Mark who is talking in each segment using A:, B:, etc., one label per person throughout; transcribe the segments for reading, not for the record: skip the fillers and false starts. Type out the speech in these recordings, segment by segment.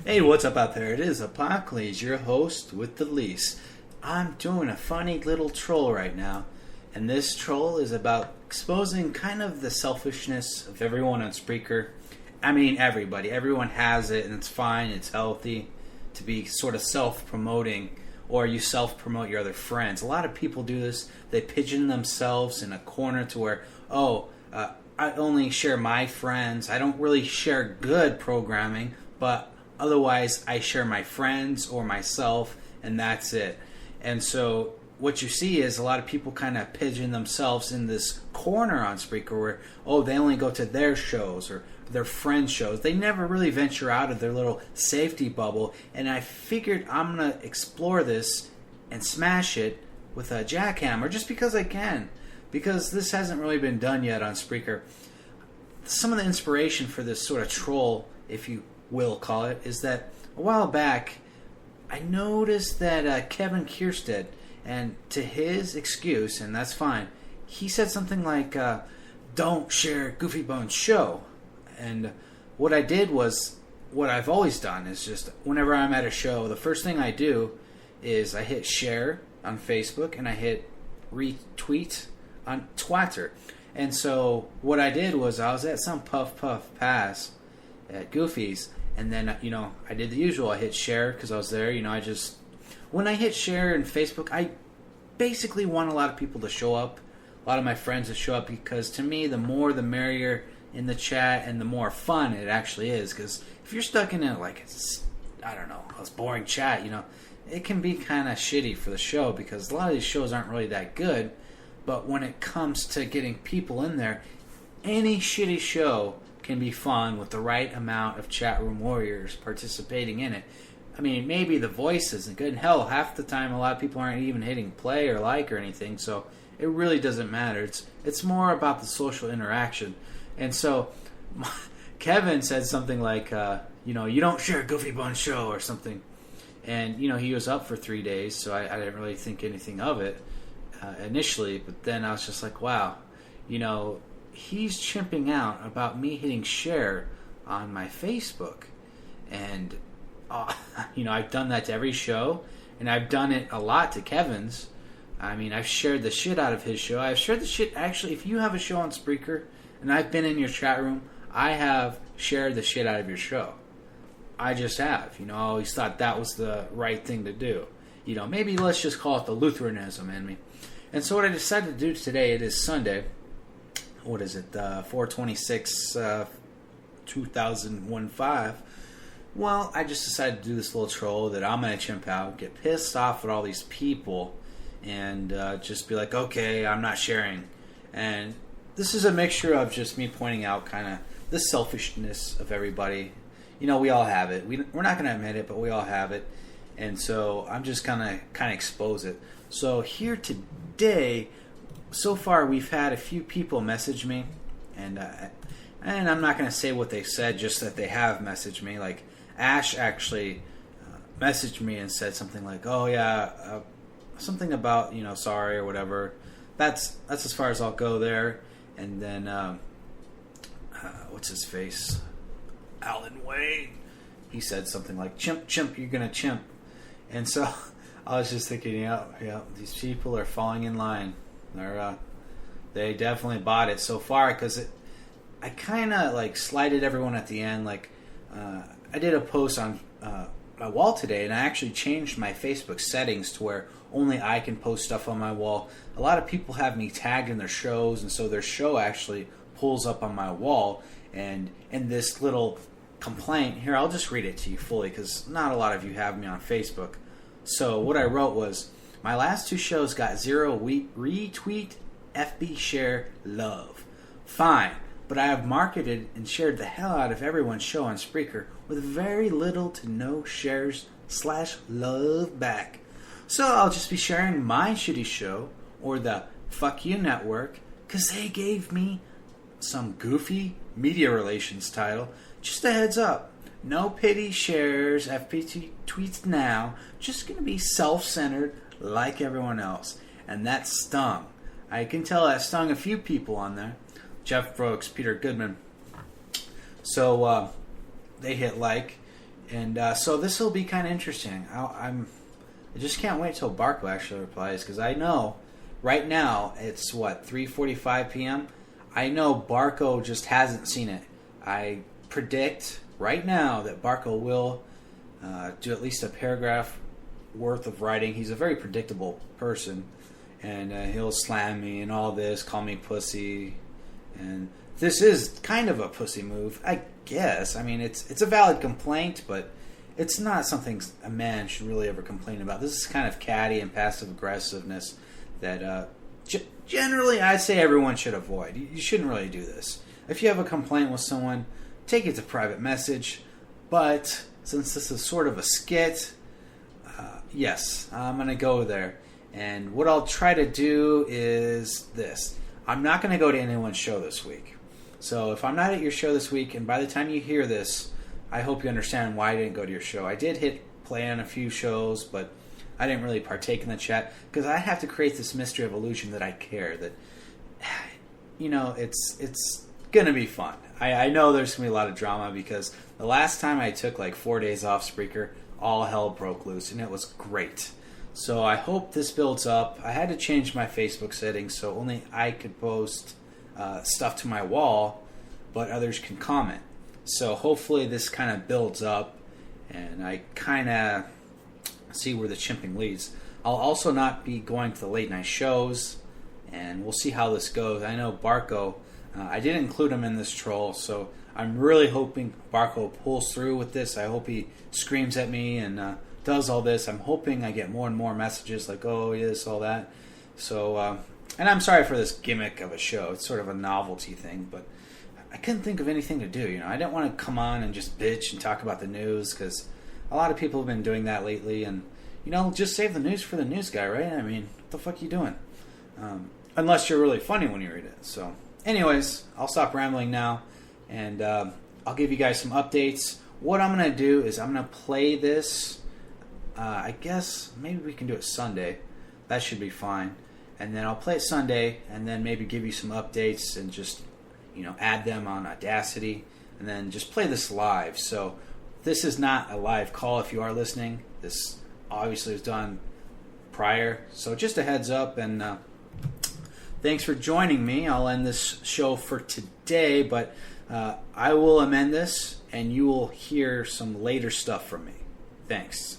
A: Hey, what's up out there? It is Apocalypse, your host with the least. I'm doing a funny little troll right now, and this troll is about exposing kind of the selfishness of everyone on Spreaker. I mean, everybody. Everyone has it, and it's fine, it's healthy to be sort of self-promoting, or you self-promote your other friends. A lot of people do this. They pigeon themselves in a corner to where, I only share my friends. I don't really share good programming, but otherwise I share my friends or myself, and that's it. And so what you see is a lot of people kind of pigeon themselves in this corner on Spreaker where, they only go to their shows or their friends' shows. They never really venture out of their little safety bubble. And I figured I'm going to explore this and smash it with a jackhammer just because I can. Because this hasn't really been done yet on Spreaker. Some of the inspiration for this sort of troll, if you will call it, is that a while back I noticed that Kevin Kierstead, and to his excuse, and that's fine, he said something like, don't share Goofy Bones show. And what I did was what I've always done, is just whenever I'm at a show, the first thing I do is I hit share on Facebook and I hit retweet on Twitter. And so what I did was I was at some Puff Pass at Goofy's, and then, I did the usual. I hit share because I was there. When I hit share in Facebook, I basically want a lot of people to show up, a lot of my friends to show up, because to me, the more the merrier in the chat and the more fun it actually is. Because if you're stuck in it, a boring chat, it can be kind of shitty for the show, because a lot of these shows aren't really that good. But when it comes to getting people in there, any shitty show can be fun with the right amount of chat room warriors participating in it. I mean, maybe the voice isn't good. And hell, half the time a lot of people aren't even hitting play or like or anything, so it really doesn't matter. It's more about the social interaction. And so Kevin said something like, you don't share Goofy Bun show or something. And, he was up for 3 days, so I didn't really think anything of it initially. But then I was just like, wow, he's chimping out about me hitting share on my Facebook. And, I've done that to every show, and I've done it a lot to Kevin's. I mean, I've shared the shit out of his show. I've shared the shit, actually, if you have a show on Spreaker, and I've been in your chat room, I have shared the shit out of your show. I just have. I always thought that was the right thing to do. Maybe let's just call it the Lutheranism in me. And so what I decided to do today, it is Sunday. What is it? 4/26, 2015. Well, I just decided to do this little troll that I'm going to chimp out, get pissed off at all these people, and just be like, okay, I'm not sharing. And this is a mixture of just me pointing out kind of the selfishness of everybody. We all have it. We're not going to admit it, but we all have it. And so I'm just going to kind of expose it. So here today, so far we've had a few people message me, and I'm not going to say what they said, just that they have messaged me. Like Ash actually messaged me and said something like, something about, sorry or whatever. That's as far as I'll go there. And then what's his face, Alan Wade, he said something like, chimp, you're gonna chimp. And so I was just thinking, yeah, these people are falling in line. They definitely bought it so far, because I kind of slighted everyone at the end. I did a post on my wall today, and I actually changed my Facebook settings to where only I can post stuff on my wall. A lot of people have me tagged in their shows, and so their show actually pulls up on my wall. And in this little complaint here, I'll just read it to you fully, because not a lot of you have me on Facebook. So what I wrote was, my last two shows got 0 retweet, FB share, love. Fine, but I have marketed and shared the hell out of everyone's show on Spreaker with very little to no shares / love back. So I'll just be sharing my shitty show, or the Fuck You Network, because they gave me some goofy media relations title. Just a heads up. No pity shares, FP tweets now. Just going to be self-centered like everyone else. And that stung. I can tell that stung a few people on there. Jeff Brooks, Peter Goodman. So they hit like, And so this will be kind of interesting. I just can't wait till Barco actually replies, because I know right now it's 3:45 p.m. I know Barco just hasn't seen it. I predict right now that Barco will do at least a paragraph worth of writing. He's a very predictable person, and he'll slam me and all this, call me pussy, and this is kind of a pussy move, I guess. I mean, it's a valid complaint, but it's not something a man should really ever complain about. This is kind of catty and passive aggressiveness that generally I'd say everyone should avoid. You shouldn't really do this. If you have a complaint with someone, take it to private message. But since this is sort of a skit, yes, I'm going to go there. And what I'll try to do is this. I'm not going to go to anyone's show this week. So if I'm not at your show this week, and by the time you hear this, I hope you understand why I didn't go to your show. I did hit play on a few shows, but I didn't really partake in the chat because I have to create this mystery of illusion that I care. That, it's going to be fun. I know there's going to be a lot of drama because the last time I took 4 days off Spreaker, all hell broke loose, and it was great. So I hope this builds up. I had to change my Facebook settings so only I could post stuff to my wall, but others can comment. So hopefully this kind of builds up, and I kind of see where the chimping leads. I'll also not be going to the late night shows, and we'll see how this goes. I know Barco, I didn't include him in this troll, so I'm really hoping Barco pulls through with this. I hope he screams at me and does all this. I'm hoping I get more and more messages like, oh, yes, all that. So, and I'm sorry for this gimmick of a show. It's sort of a novelty thing, but I couldn't think of anything to do. I didn't want to come on and just bitch and talk about the news because a lot of people have been doing that lately. And, just save the news for the news guy, right? I mean, what the fuck are you doing? Unless you're really funny when you read it. So, anyways, I'll stop rambling now. And I'll give you guys some updates. What I'm going to do is I'm going to play this. I guess maybe we can do it Sunday. That should be fine. And then I'll play it Sunday and then maybe give you some updates and just, add them on Audacity. And then just play this live. So this is not a live call if you are listening. This obviously was done prior. So just a heads up, and thanks for joining me. I'll end this show for today, but I will amend this, and you will hear some later stuff from me. Thanks.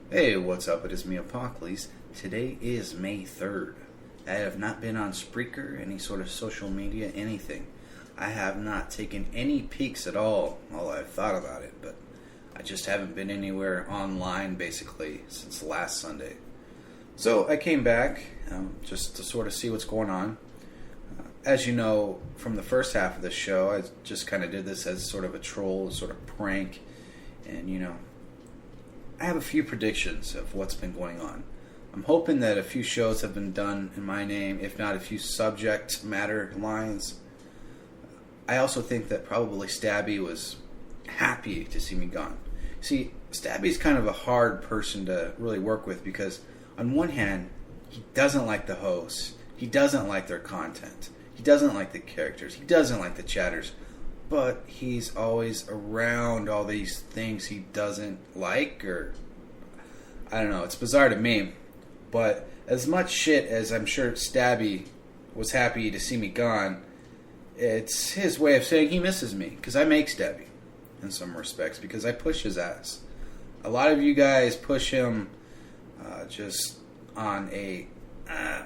A: Hey, what's up? It is me, Apocalypse. Today is May 3rd. I have not been on Spreaker, any sort of social media, anything. I have not taken any peeks at all. Well, I've thought about it, but I just haven't been anywhere online, basically, since last Sunday. So I came back just to sort of see what's going on. As you know, from the first half of the show, I just kind of did this as sort of a troll, sort of prank. And, I have a few predictions of what's been going on. I'm hoping that a few shows have been done in my name, if not a few subject matter lines. I also think that probably Stabby was happy to see me gone. See, Stabby's kind of a hard person to really work with because, on one hand, he doesn't like the hosts, he doesn't like their content, he doesn't like the characters, he doesn't like the chatters, but he's always around all these things he doesn't like, or I don't know, it's bizarre to me. But as much shit as I'm sure Stabby was happy to see me gone, it's his way of saying he misses me, because I make Stabby in some respects, because I push his ass. A lot of you guys push him just on a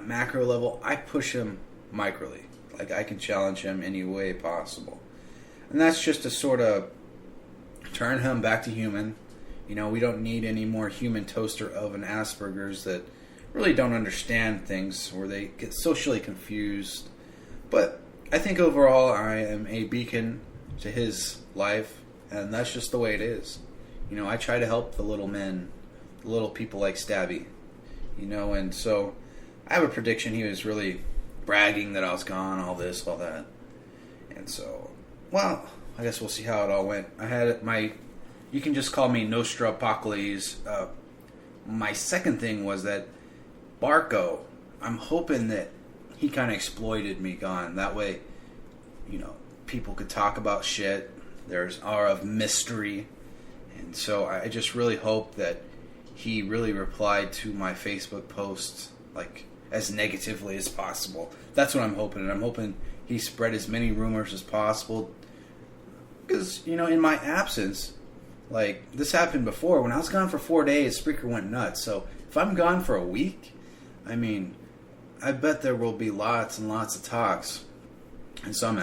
A: macro level. I push him microly. Like, I can challenge him any way possible. And that's just to sort of turn him back to human. We don't need any more human toaster oven Aspergers that really don't understand things, or they get socially confused. But I think overall I am a beacon to his life, and that's just the way it is. I try to help the little men, the little people like Stabby. And so I have a prediction he was really bragging that I was gone, all this, all that. And so, well, I guess we'll see how it all went. I had you can just call me Nostrapocalypse. My second thing was that Barco, I'm hoping that he kind of exploited me gone. That way, people could talk about shit. There's aura of mystery. And so I just really hope that he really replied to my Facebook posts, like, as negatively as possible. That's what I'm hoping. And I'm hoping he spread as many rumors as possible. Because, in my absence, like, this happened before. When I was gone for 4 days, Spreaker went nuts. So if I'm gone for a week, I bet there will be lots and lots of talks. And so I'm